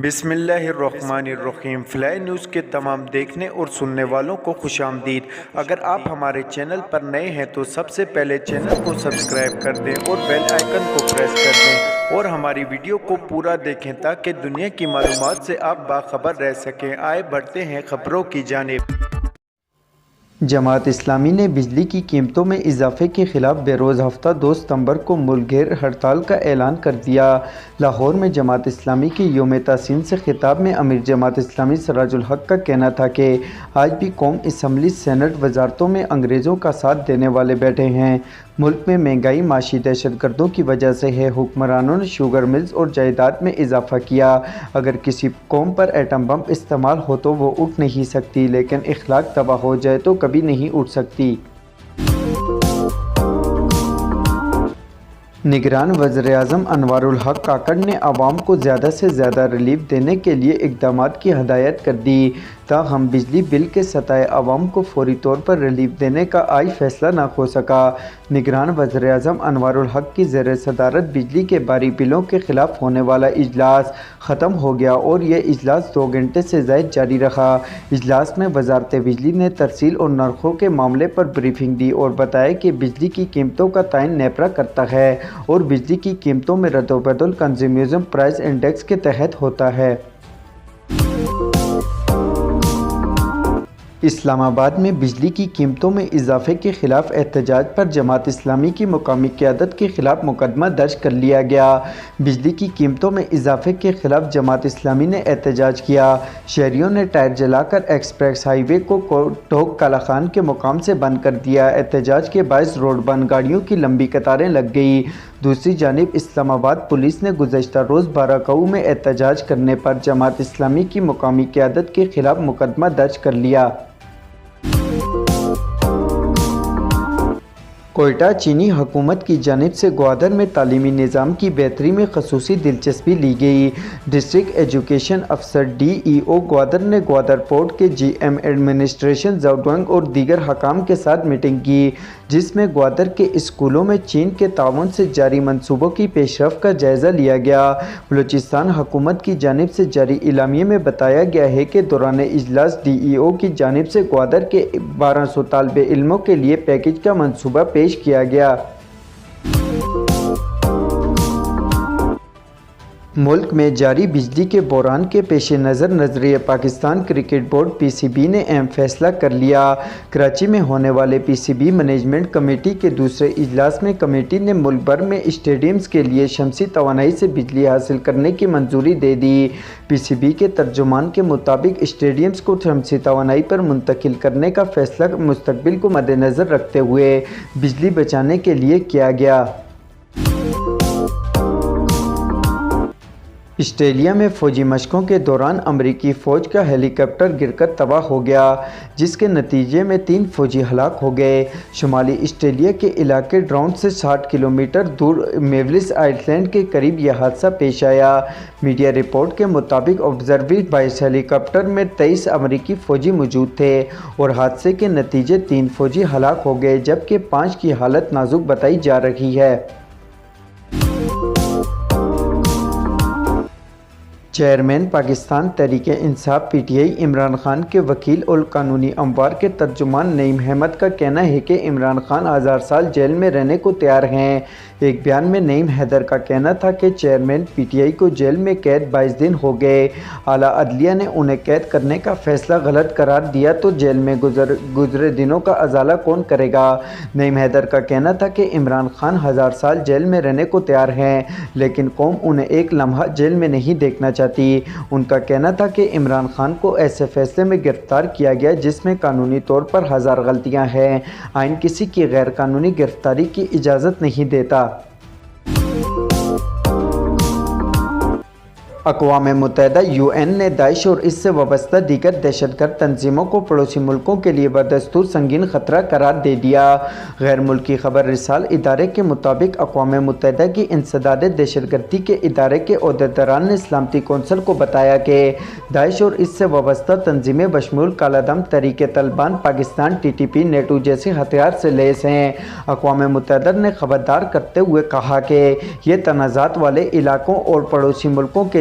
بسم اللہ الرحمن الرحیم۔ فلائی نیوز کے تمام دیکھنے اور سننے والوں کو خوش آمدید۔ اگر آپ ہمارے چینل پر نئے ہیں تو سب سے پہلے چینل کو سبسکرائب کر دیں اور بیل آئیکن کو پریس کر دیں اور ہماری ویڈیو کو پورا دیکھیں تاکہ دنیا کی معلومات سے آپ باخبر رہ سکیں۔ آئے بڑھتے ہیں خبروں کی جانب۔ جماعت اسلامی نے بجلی کی قیمتوں میں اضافے کے خلاف بروز ہفتہ 2 ستمبر کو ملک گیر ہڑتال کا اعلان کر دیا۔ لاہور میں جماعت اسلامی کے یوم تاسیس سے خطاب میں امیر جماعت اسلامی سراج الحق کا کہنا تھا کہ آج بھی قوم اسمبلی سینٹ وزارتوں میں انگریزوں کا ساتھ دینے والے بیٹھے ہیں۔ ملک میں مہنگائی معاشی دہشت گردوں کی وجہ سے ہے۔ حکمرانوں نے شوگر ملز اور جائیداد میں اضافہ کیا۔ اگر کسی قوم پر ایٹم بم استعمال ہو تو وہ اٹھ نہیں سکتی، لیکن اخلاق تباہ ہو جائے تو کبھی نہیں اٹھ سکتی۔ نگران وزیراعظم انوار الحق کاکڑ نے عوام کو زیادہ سے زیادہ ریلیف دینے کے لیے اقدامات کی ہدایت کر دی، تاہم بجلی بل کے ستائے عوام کو فوری طور پر ریلیف دینے کا آج فیصلہ نہ ہو سکا۔ نگران وزیراعظم انوار الحق کی زیر صدارت بجلی کے باری بلوں کے خلاف ہونے والا اجلاس ختم ہو گیا اور یہ اجلاس 2 گھنٹے سے زائد جاری رہا۔ اجلاس میں وزارت بجلی نے ترسیل اور نرخوں کے معاملے پر بریفنگ دی اور بتایا کہ بجلی کی قیمتوں کا تعین نیپرا کرتا ہے اور بجلی کی قیمتوں میں رد و بدل کنزیومر پرائس انڈیکس کے تحت ہوتا ہے۔ اسلام آباد میں بجلی کی قیمتوں میں اضافے کے خلاف احتجاج پر جماعت اسلامی کی مقامی قیادت کے خلاف مقدمہ درج کر لیا گیا۔ بجلی کی قیمتوں میں اضافے کے خلاف جماعت اسلامی نے احتجاج کیا۔ شہریوں نے ٹائر جلا کر ایکسپریس ہائی وے کو ٹوک کالا خان کے مقام سے بند کر دیا۔ احتجاج کے باعث روڈ بند، گاڑیوں کی لمبی قطاریں لگ گئی۔ دوسری جانب اسلام آباد پولیس نے گزشتہ روز بارہکاؤ میں احتجاج کرنے پر جماعت اسلامی کی مقامی قیادت کے خلاف مقدمہ درج کر لیا۔ کوئٹہ چینی حکومت کی جانب سے گوادر میں تعلیمی نظام کی بہتری میں خصوصی دلچسپی لی گئی۔ ڈسٹرکٹ ایجوکیشن افسر ڈی ای او گوادر نے گوادر پورٹ کے جی ایم ایڈمنسٹریشن زاوڈونگ اور دیگر حکام کے ساتھ میٹنگ کی، جس میں گوادر کے اسکولوں میں چین کے تعاون سے جاری منصوبوں کی پیش رفت کا جائزہ لیا گیا۔ بلوچستان حکومت کی جانب سے جاری اعلامیے میں بتایا گیا ہے کہ دوران اجلاس ڈی ای او کی جانب سے گوادر کے 1200 طالب علموں کے لیے پیکیج کا منصوبہ پیش کیا گیا۔ ملک میں جاری بجلی کے بحران کے پیش نظر نظریہ پاکستان کرکٹ بورڈ پی سی بی نے اہم فیصلہ کر لیا۔ کراچی میں ہونے والے پی سی بی مینجمنٹ کمیٹی کے دوسرے اجلاس میں کمیٹی نے ملک بھر میں اسٹیڈیمز کے لیے شمسی توانائی سے بجلی حاصل کرنے کی منظوری دے دی۔ پی سی بی کے ترجمان کے مطابق اسٹیڈیمز کو شمسی توانائی پر منتقل کرنے کا فیصلہ مستقبل کو مد نظر رکھتے ہوئے بجلی بچانے کے لیے کیا گیا۔ آسٹریلیا میں فوجی مشقوں کے دوران امریکی فوج کا ہیلی کاپٹر گر کر تباہ ہو گیا، جس کے نتیجے میں 3 فوجی ہلاک ہو گئے۔ شمالی آسٹریلیا کے علاقے ڈراؤن سے 60 کلومیٹر دور میولس آئلینڈ کے قریب یہ حادثہ پیش آیا۔ میڈیا رپورٹ کے مطابق آبزرویٹ 22 ہیلی کاپٹر میں 23 امریکی فوجی موجود تھے اور حادثے کے نتیجے 3 فوجی ہلاک ہو گئے، جبکہ 5 کی حالت نازک بتائی جا رہی ہے۔ Chairman Pakistan Tehreek Insaf P T I Imran Khan کے وکیل اور قانونی امور کے ترجمان نعیم احمد کا کہنا ہے کہ عمران خان 1000 سال جیل میں رہنے کو تیار ہیں۔ ایک بیان میں نعیم حیدر کا کہنا تھا کہ چیئرمین پی ٹی آئی کو جیل میں قید 22 دن ہو گئے، اعلیٰ عدلیہ نے انہیں قید کرنے کا فیصلہ غلط قرار دیا تو جیل میں گزرے دنوں کا ازالہ کون کرے گا۔ نعیم حیدر کا کہنا تھا کہ عمران خان 1000 سال جیل میں رہنے کو تیار ہیں، لیکن قوم انہیں ایک لمحہ جیل میں نہیں دیکھنا چاہتی۔ ان کا کہنا تھا کہ عمران خان کو ایسے فیصلے میں گرفتار کیا گیا جس میں قانونی طور پر 1000 غلطیاں ہیں۔ آئین کسی کی غیر قانونی گرفتاری کی اجازت نہیں دیتا۔ اقوام متحدہ یو این نے داعش اور اس سے وابستہ دیگر دہشت گرد تنظیموں کو پڑوسی ملکوں کے لیے بدستور سنگین خطرہ قرار دے دیا۔ غیر ملکی خبر رسال ادارے کے مطابق اقوام متحدہ کی انسداد دہشت گردی کے ادارے کے عہدیداران نے سلامتی کونسل کو بتایا کہ داعش اور اس سے وابستہ تنظیمیں بشمول کالا دم، Tehreek Taliban, Pakistan, T T P, NATO جیسے ہتھیار سے لیس ہیں۔ اقوام متحدہ نے خبردار کرتے ہوئے کہا کہ یہ تنازعات والے علاقوں اور پڑوسی ملکوں کے